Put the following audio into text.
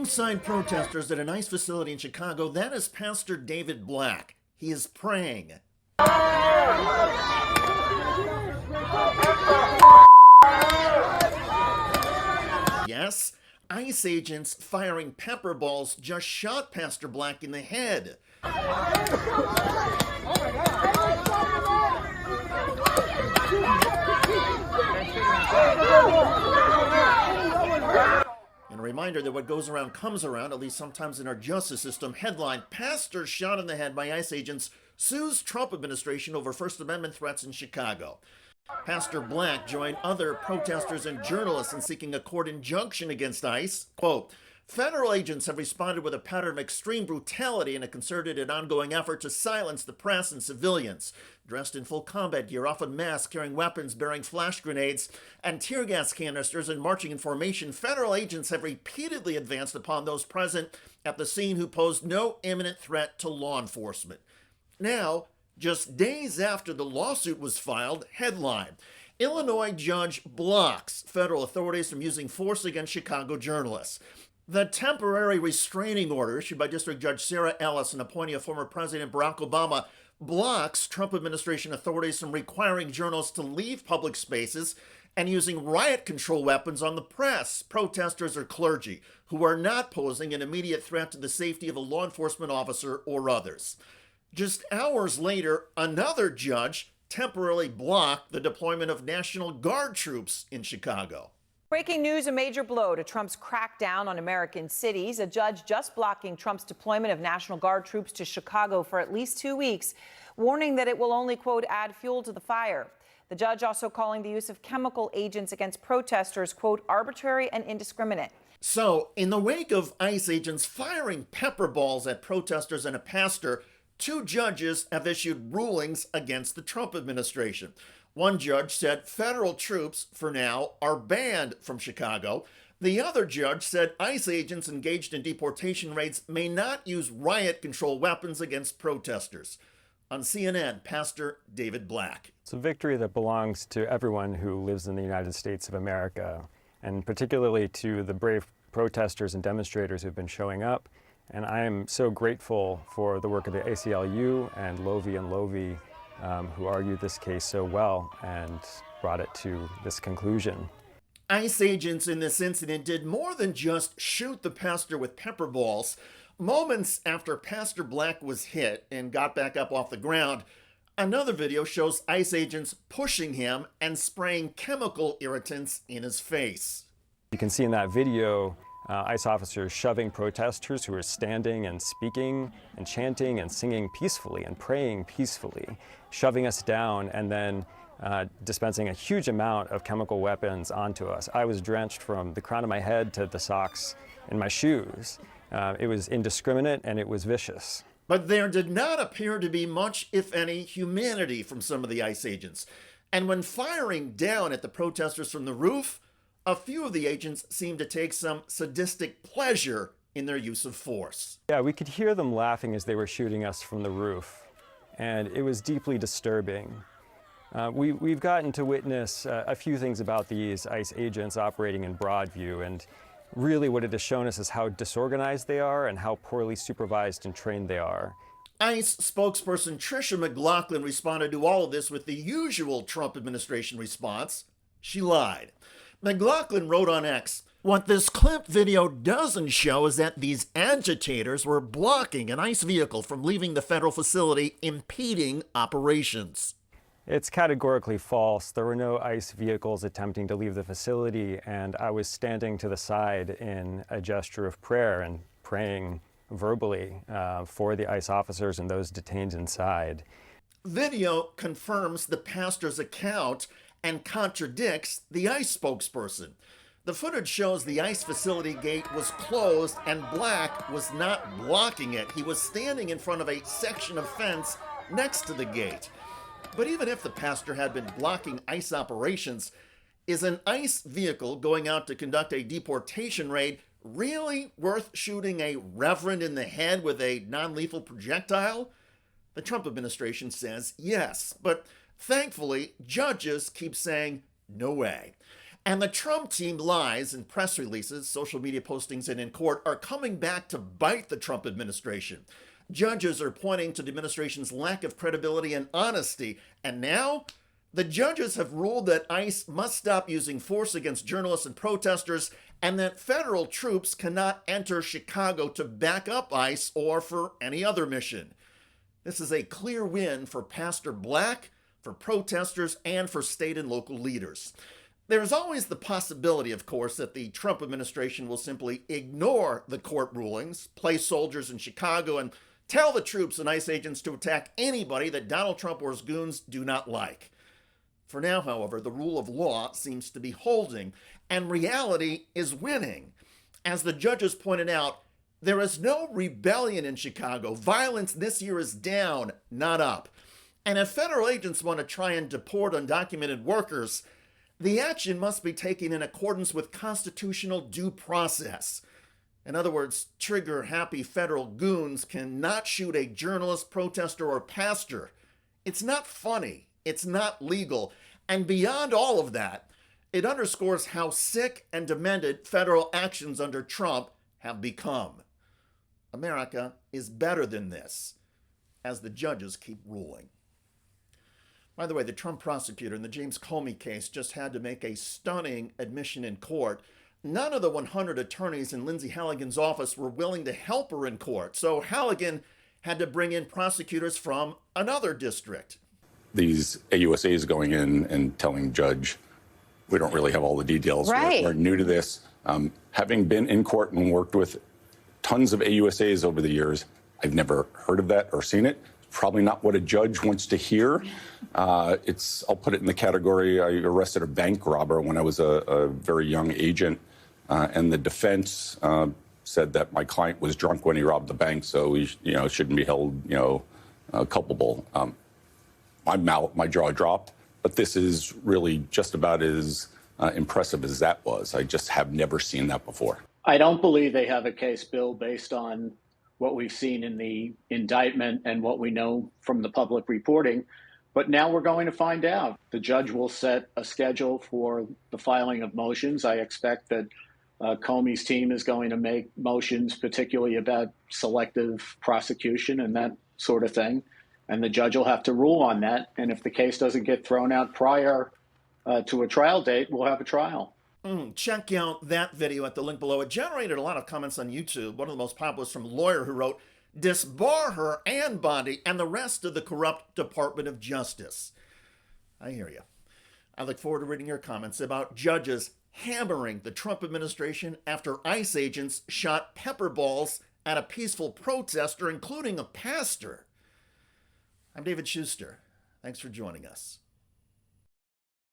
Alongside protesters at an ICE facility in Chicago, that is Pastor David Black. He is praying. Yes, ICE agents firing pepper balls just shot Pastor Black in the head. And a reminder that what goes around comes around, at least sometimes in our justice system. Headline: Pastor shot in the head by ICE agents sues Trump administration over First Amendment threats in Chicago. Pastor Black joined other protesters and journalists in seeking a court injunction against ICE. Quote, federal agents have responded with a pattern of extreme brutality in a concerted and ongoing effort to silence the press and civilians. Dressed in full combat gear, often masked, carrying weapons, bearing flash grenades and tear gas canisters, and marching in formation, federal agents have repeatedly advanced upon those present at the scene who posed no imminent threat to law enforcement. Now, just days after the lawsuit was filed, headline: Illinois judge blocks federal authorities from using force against Chicago journalists. The temporary restraining order issued by District Judge Sarah Ellis, an appointee of former President Barack Obama, blocks Trump administration authorities from requiring journalists to leave public spaces and using riot control weapons on the press, protesters, or clergy who are not posing an immediate threat to the safety of a law enforcement officer or others. Just hours later, another judge temporarily blocked the deployment of National Guard troops in Chicago. Breaking news, a major blow to Trump's crackdown on American cities. A judge just blocking Trump's deployment of National Guard troops to Chicago for at least 2 weeks, warning that it will only, quote, add fuel to the fire. The judge also calling the use of chemical agents against protesters, quote, arbitrary and indiscriminate. So, in the wake of ICE agents firing pepper balls at protesters and a pastor, 2 judges have issued rulings against the Trump administration. One judge said federal troops, for now, are banned from Chicago. The other judge said ICE agents engaged in deportation raids may not use riot control weapons against protesters. On CNN, Pastor David Black. It's a victory that belongs to everyone who lives in the United States of America, and particularly to the brave protesters and demonstrators who've been showing up. And I am so grateful for the work of the ACLU and Lovey and Lovey, who argued this case so well and brought it to this conclusion. ICE agents in this incident did more than just shoot the pastor with pepper balls. Moments after Pastor Black was hit and got back up off the ground, another video shows ICE agents pushing him and spraying chemical irritants in his face. You can see in that video ICE officers shoving protesters who are standing and speaking and chanting and singing peacefully and praying peacefully, shoving us down and then dispensing a huge amount of chemical weapons onto us. I was drenched from the crown of my head to the socks in my shoes. It was indiscriminate and it was vicious. But there did not appear to be much, if any, humanity from some of the ICE agents. And when firing down at the protesters from the roof, a few of the agents seemed to take some sadistic pleasure in their use of force. Yeah, we could hear them laughing as they were shooting us from the roof, and it was deeply disturbing. We've gotten to witness a few things about these ICE agents operating in Broadview, and really what it has shown us is how disorganized they are and how poorly supervised and trained they are. ICE spokesperson Tricia McLaughlin responded to all of this with the usual Trump administration response: she lied. McLaughlin wrote on X, "What this clip video doesn't show is that these agitators were blocking an ICE vehicle from leaving the federal facility, impeding operations." It's categorically false. There were no ICE vehicles attempting to leave the facility, and I was standing to the side in a gesture of prayer and praying verbally for the ICE officers and those detained inside. Video confirms the pastor's account and contradicts the ICE spokesperson. The footage shows the ICE facility gate was closed and Black was not blocking it. He was standing in front of a section of fence next to the gate. But even if the pastor had been blocking ICE operations, is an ICE vehicle going out to conduct a deportation raid really worth shooting a reverend in the head with a non-lethal projectile? The Trump administration says yes, but thankfully, judges keep saying no way. And the Trump team lies in press releases, social media postings, and in court are coming back to bite the Trump administration. Judges are pointing to the administration's lack of credibility and honesty. And now, the judges have ruled that ICE must stop using force against journalists and protesters, and that federal troops cannot enter Chicago to back up ICE or for any other mission. This is a clear win for Pastor Black, for protesters, and for state and local leaders. There is always the possibility, of course, that the Trump administration will simply ignore the court rulings, place soldiers in Chicago, and tell the troops and ICE agents to attack anybody that Donald Trump or his goons do not like. For now, however, the rule of law seems to be holding, and reality is winning. As the judges pointed out, there is no rebellion in Chicago. Violence this year is down, not up. And if federal agents want to try and deport undocumented workers, the action must be taken in accordance with constitutional due process. In other words, trigger-happy federal goons cannot shoot a journalist, protester, or pastor. It's not funny. It's not legal. And beyond all of that, it underscores how sick and demented federal actions under Trump have become. America is better than this, as the judges keep ruling. By the way, the Trump prosecutor in the James Comey case just had to make a stunning admission in court. None of the 100 attorneys in Lindsay Halligan's office were willing to help her in court, so Halligan had to bring in prosecutors from another district. These AUSAs going in and telling judge, we don't really have all the details. Right. We're new to this. Having been in court and worked with tons of AUSAs over the years, I've never heard of that or seen it. Probably not what a judge wants to hear. I'll put it in the category, I arrested a bank robber when I was a very young agent, and the defense said that my client was drunk when he robbed the bank, so he shouldn't be held culpable. My jaw dropped, but this is really just about as impressive as that was. I just have never seen that before. I don't believe they have a case, Bill, based on what we've seen in the indictment and what we know from the public reporting. But now we're going to find out. The judge will set a schedule for the filing of motions. I expect that Comey's team is going to make motions, particularly about selective prosecution and that sort of thing. And the judge will have to rule on that. And if the case doesn't get thrown out prior to a trial date, we'll have a trial. Check out that video at the link below. It generated a lot of comments on YouTube. One of the most popular was from a lawyer who wrote, "Disbar her and Bondi and the rest of the corrupt Department of Justice." I hear you. I look forward to reading your comments about judges hammering the Trump administration after ICE agents shot pepper balls at a peaceful protester, including a pastor. I'm David Shuster. Thanks for joining us.